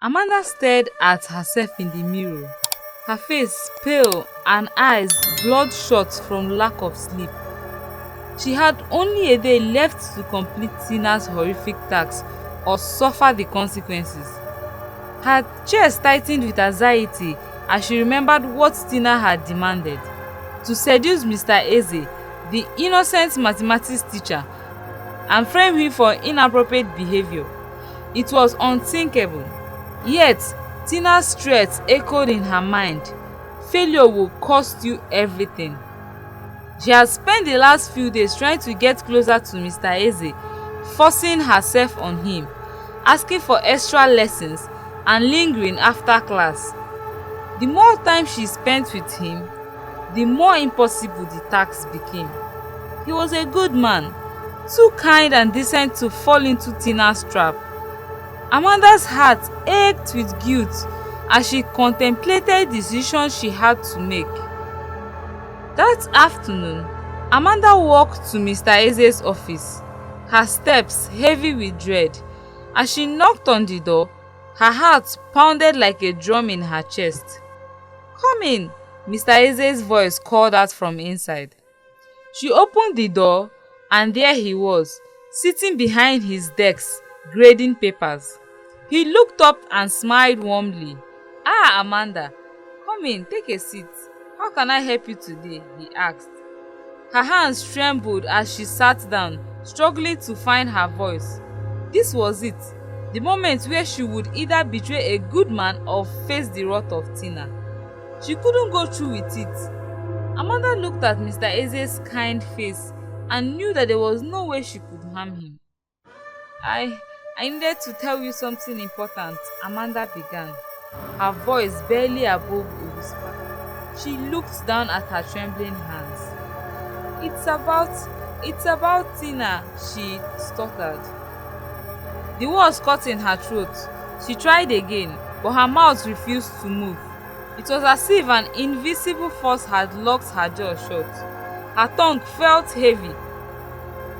Amanda stared at herself in the mirror, her face pale and eyes bloodshot from lack of sleep. She had only a day left to complete Tina's horrific task or suffer the consequences. Her chest tightened with anxiety as she remembered what Tina had demanded: to seduce Mr. Eze, the innocent mathematics teacher, and frame him for inappropriate behavior. It was unthinkable. Yet, Tina's threats echoed in her mind. Failure will cost you everything. She had spent the last few days trying to get closer to Mr. Eze, forcing herself on him, asking for extra lessons, and lingering after class. The more time she spent with him, the more impossible the task became. He was a good man, too kind and decent to fall into Tina's trap. Amanda's heart ached with guilt as she contemplated the decision she had to make. That afternoon, Amanda walked to Mr. Eze's office, her steps heavy with dread. As she knocked on the door, her heart pounded like a drum in her chest. "Come in," Mr. Eze's voice called out from inside. She opened the door, and there he was, sitting behind his desk, grading papers. He looked up and smiled warmly. "Ah, Amanda, come in, take a seat. How can I help you today?" he asked. Her hands trembled as she sat down, struggling to find her voice. This was it, the moment where she would either betray a good man or face the wrath of Tina. She couldn't go through with it. Amanda looked at Mr. Eze's kind face and knew that there was no way she could harm him. I needed to tell you something important," Amanda began, her voice barely above a whisper. She looked down at her trembling hands. It's about Tina," she stuttered. The words caught in her throat. She tried again, but her mouth refused to move. It was as if an invisible force had locked her jaw shut. Her tongue felt heavy.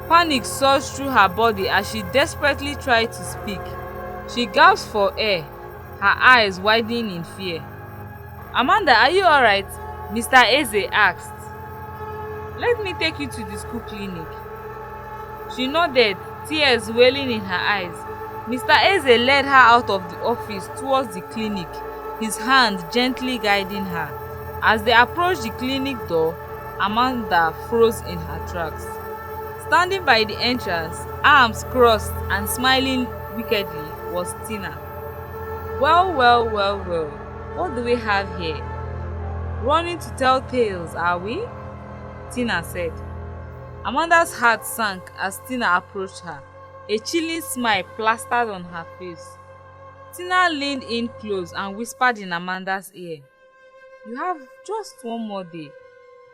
Panic surged through her body as she desperately tried to speak. She gasped for air, her eyes widening in fear. "Amanda, are you alright?" Mr. Eze asked. "Let me take you to the school clinic." She nodded, tears welling in her eyes. Mr. Eze led her out of the office towards the clinic, his hand gently guiding her. As they approached the clinic door, Amanda froze in her tracks. Standing by the entrance, arms crossed and smiling wickedly, was Tina. Well, what do we have here? Running to tell tales, are we?" Tina said. Amanda's heart sank as Tina approached her, a chilling smile plastered on her face. Tina leaned in close and whispered in Amanda's ear, "You have just one more day.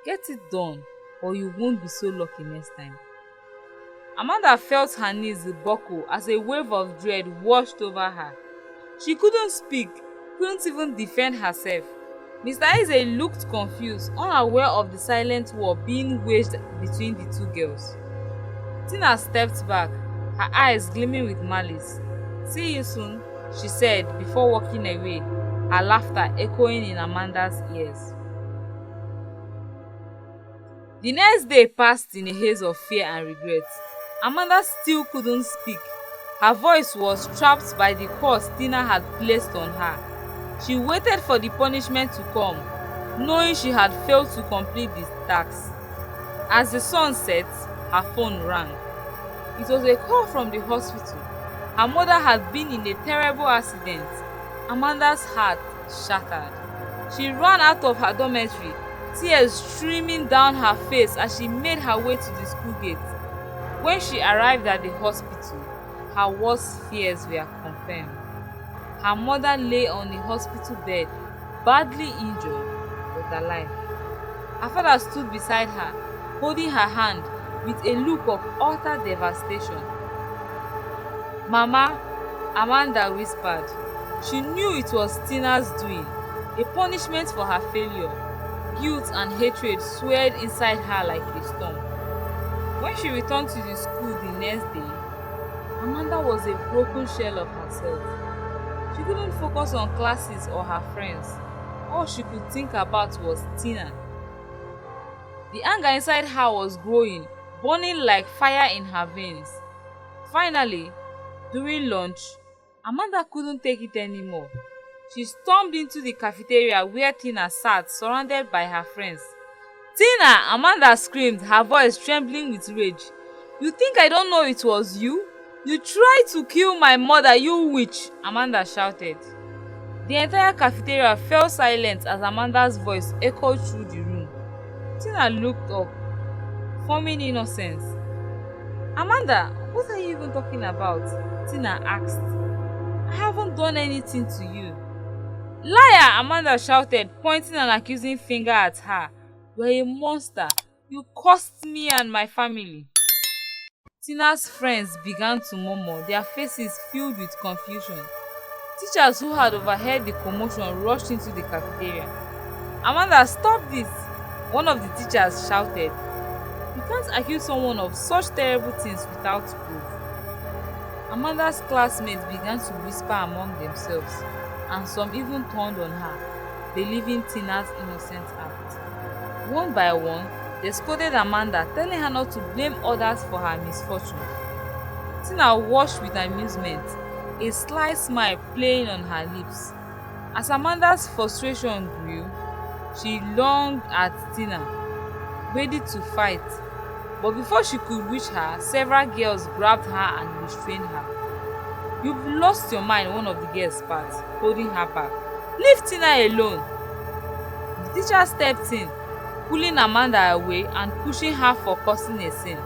Get it done, or you won't be so lucky next time." Amanda felt her knees buckle as a wave of dread washed over her. She couldn't speak, couldn't even defend herself. Mr. Eze looked confused, unaware of the silent war being waged between the two girls. Tina stepped back, her eyes gleaming with malice. "See you soon," she said before walking away, her laughter echoing in Amanda's ears. The next day passed in a haze of fear and regret. Amanda still couldn't speak. Her voice was trapped by the curse Tina had placed on her. She waited for the punishment to come, knowing she had failed to complete the task. As the sun set, her phone rang. It was a call from the hospital. Her mother had been in a terrible accident. Amanda's heart shattered. She ran out of her dormitory, tears streaming down her face as she made her way to the school gate. When she arrived at the hospital, her worst fears were confirmed. Her mother lay on a hospital bed, badly injured but alive. Her father stood beside her, holding her hand with a look of utter devastation. "Mama," Amanda whispered. She knew it was Tina's doing, a punishment for her failure. Guilt and hatred swelled inside her like a storm. When she returned to the school the next day, Amanda was a broken shell of herself. She couldn't focus on classes or her friends. All she could think about was Tina. The anger inside her was growing, burning like fire in her veins. Finally, during lunch, Amanda couldn't take it anymore. She stormed into the cafeteria where Tina sat, surrounded by her friends. "Tina!" Amanda screamed, her voice trembling with rage. "You think I don't know it was you? You tried to kill my mother, you witch!" Amanda shouted. The entire cafeteria fell silent as Amanda's voice echoed through the room. Tina looked up, forming innocence. "Amanda, what are you even talking about?" Tina asked. "I haven't done anything to you." "Liar!" Amanda shouted, pointing an accusing finger at her. "You're a monster. You cursed me and my family." Tina's friends began to murmur, their faces filled with confusion. Teachers who had overheard the commotion rushed into the cafeteria. "Amanda, stop this!" One of the teachers shouted. "You can't accuse someone of such terrible things without proof." Amanda's classmates began to whisper among themselves, and some even turned on her, believing Tina's innocent act. One by one, they scolded Amanda, telling her not to blame others for her misfortune. Tina watched with amusement, a sly smile playing on her lips. As Amanda's frustration grew, she longed at Tina, ready to fight. But before she could reach her, several girls grabbed her and restrained her. "You've lost your mind," one of the girls spat, holding her back. "Leave Tina alone." The teacher stepped in, pulling Amanda away and pushing her for causing a scene.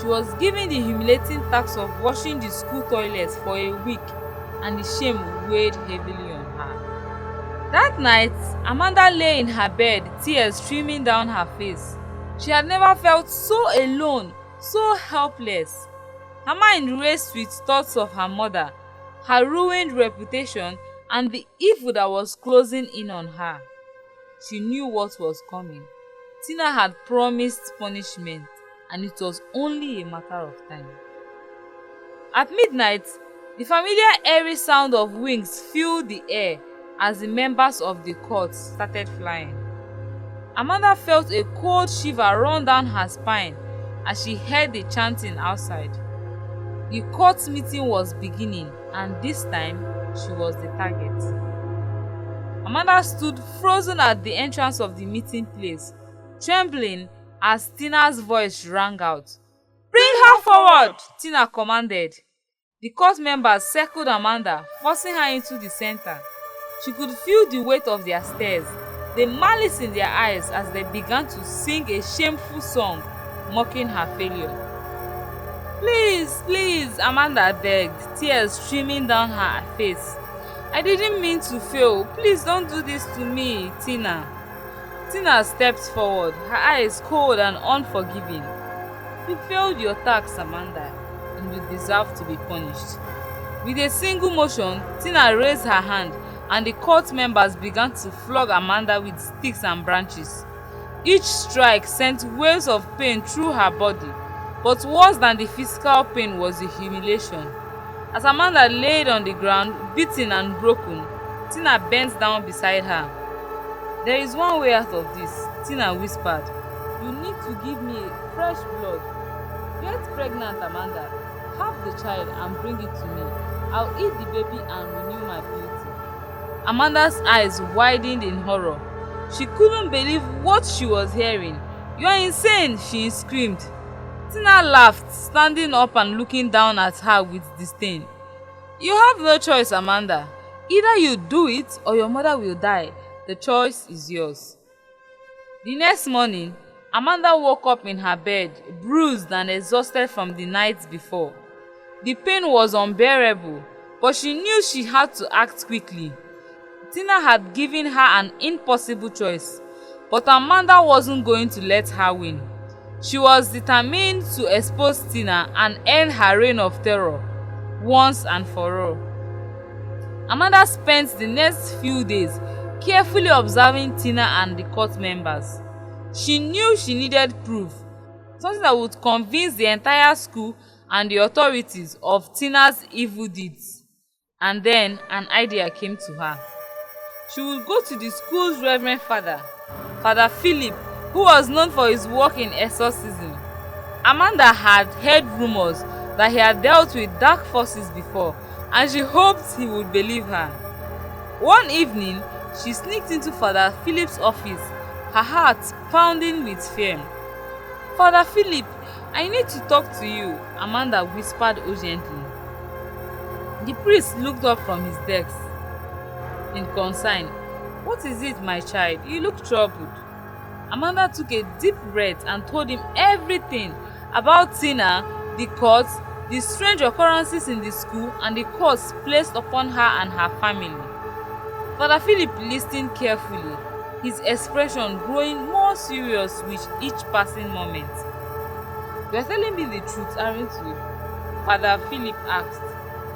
She was given the humiliating task of washing the school toilets for a week, and the shame weighed heavily on her. That night, Amanda lay in her bed, tears streaming down her face. She had never felt so alone, so helpless. Her mind raced with thoughts of her mother, her ruined reputation, and the evil that was closing in on her. She knew what was coming. Tina had promised punishment, and it was only a matter of time. At midnight, the familiar eerie sound of wings filled the air as the members of the court started flying. Amanda felt a cold shiver run down her spine as she heard the chanting outside. The court meeting was beginning, and this time she was the target. Amanda stood frozen at the entrance of the meeting place, trembling as Tina's voice rang out. "Bring her forward!" Tina commanded. The court members circled Amanda, forcing her into the center. She could feel the weight of their stares, the malice in their eyes as they began to sing a shameful song, mocking her failure. "Please, please," Amanda begged, tears streaming down her face. "I didn't mean to fail. Please don't do this to me, Tina." Tina stepped forward, her eyes cold and unforgiving. "You failed your task, Amanda, and you deserve to be punished." With a single motion, Tina raised her hand, and the court members began to flog Amanda with sticks and branches. Each strike sent waves of pain through her body, but worse than the physical pain was the humiliation. As Amanda laid on the ground, beaten and broken, Tina bent down beside her. "There is one way out of this," Tina whispered. "You need to give me fresh blood. Get pregnant, Amanda. Have the child and bring it to me. I'll eat the baby and renew my beauty." Amanda's eyes widened in horror. She couldn't believe what she was hearing. "You're insane!" she screamed. Tina laughed, standing up and looking down at her with disdain. "You have no choice, Amanda. Either you do it or your mother will die. The choice is yours." The next morning, Amanda woke up in her bed, bruised and exhausted from the night before. The pain was unbearable, but she knew she had to act quickly. Tina had given her an impossible choice, but Amanda wasn't going to let her win. She was determined to expose Tina and end her reign of terror once and for all. Amanda spent the next few days carefully observing Tina and the court members. She knew she needed proof, something that would convince the entire school and the authorities of Tina's evil deeds. And then an idea came to her. She would go to the school's reverend father, Father Philip, who was known for his work in exorcism. Amanda had heard rumors that he had dealt with dark forces before, and she hoped he would believe her. One evening, she sneaked into Father Philip's office, her heart pounding with fear. "Father Philip, I need to talk to you," Amanda whispered urgently. The priest looked up from his desk in concern. "What is it, my child? You look troubled." Amanda took a deep breath and told him everything about Tina, the courts, the strange occurrences in the school, and the curse placed upon her and her family. Father Philip listened carefully, his expression growing more serious with each passing moment. "You are telling me the truth, aren't you?" Father Philip asked,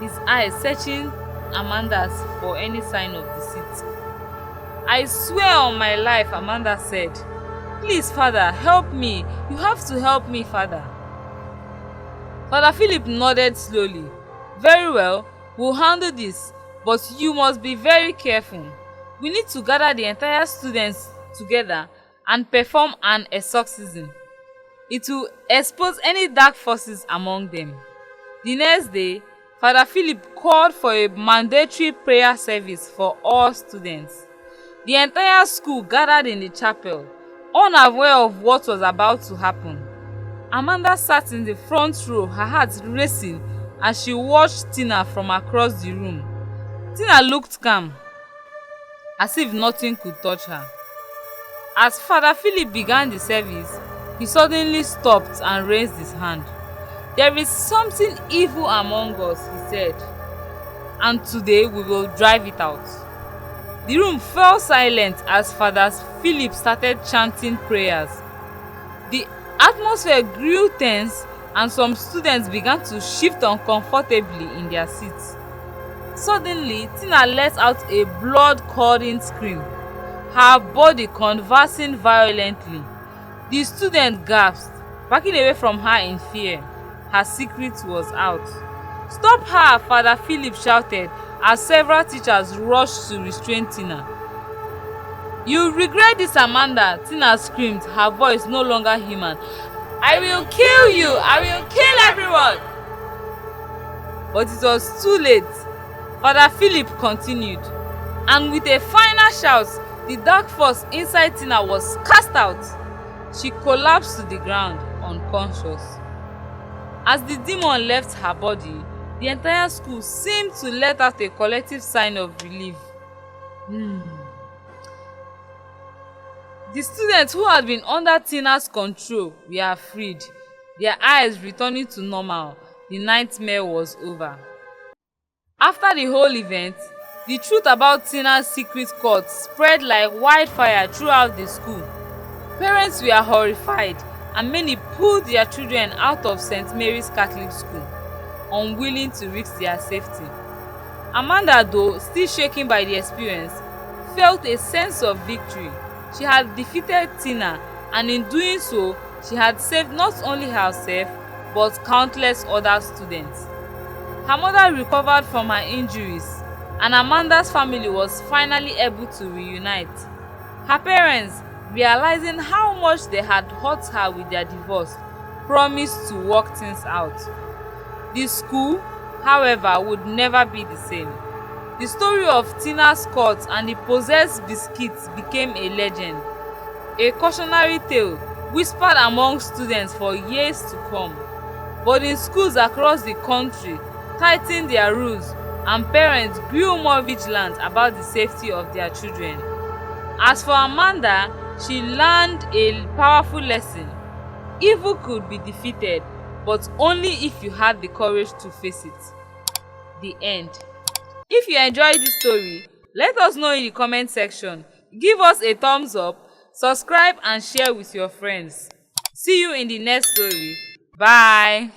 his eyes searching Amanda's for any sign of deceit. "I swear on my life," Amanda said. "Please, Father, help me. You have to help me, Father." Father Philip nodded slowly. "Very well, we'll handle this, but you must be very careful. We need to gather the entire students together and perform an exorcism. It will expose any dark forces among them." The next day, Father Philip called for a mandatory prayer service for all students. The entire school gathered in the chapel, unaware of what was about to happen. Amanda sat in the front row, her heart racing as she watched Tina from across the room. Tina looked calm, as if nothing could touch her. As Father Philip began the service, he suddenly stopped and raised his hand. "There is something evil among us," he said, "and today we will drive it out." The room fell silent as Father Philip started chanting prayers. The atmosphere grew tense and some students began to shift uncomfortably in their seats. Suddenly, Tina let out a blood-curdling scream, her body convulsing violently. The student gasped, backing away from her in fear. Her secret was out. "Stop her!" Father Philip shouted as several teachers rushed to restrain Tina. "You regret this, Amanda," Tina screamed, her voice no longer human. "I will kill you! I will kill everyone!" But it was too late. Father Philip continued, and with a final shout, the dark force inside Tina was cast out. She collapsed to the ground, unconscious. As the demon left her body, the entire school seemed to let out a collective sign of relief. The students who had been under Tina's control were freed, their eyes returning to normal. The nightmare was over. After the whole event, the truth about Tina's secret cult spread like wildfire throughout the school. Parents were horrified, and many pulled their children out of St. Mary's Catholic School, unwilling to risk their safety. Amanda, though still shaken by the experience, felt a sense of victory. She had defeated Tina, and in doing so, she had saved not only herself but countless other students. Her mother recovered from her injuries, and Amanda's family was finally able to reunite. Her parents, realizing how much they had hurt her with their divorce, promised to work things out. The school, however, would never be the same. The story of Tina's cult and the possessed biscuit became a legend, a cautionary tale whispered among students for years to come. But in schools across the country tightened their rules, and parents grew more vigilant about the safety of their children. As for Amanda, she learned a powerful lesson. Evil could be defeated, but only if you had the courage to face it. The end. If you enjoyed this story, let us know in the comment section. Give us a thumbs up, subscribe and share with your friends. See you in the next story. Bye.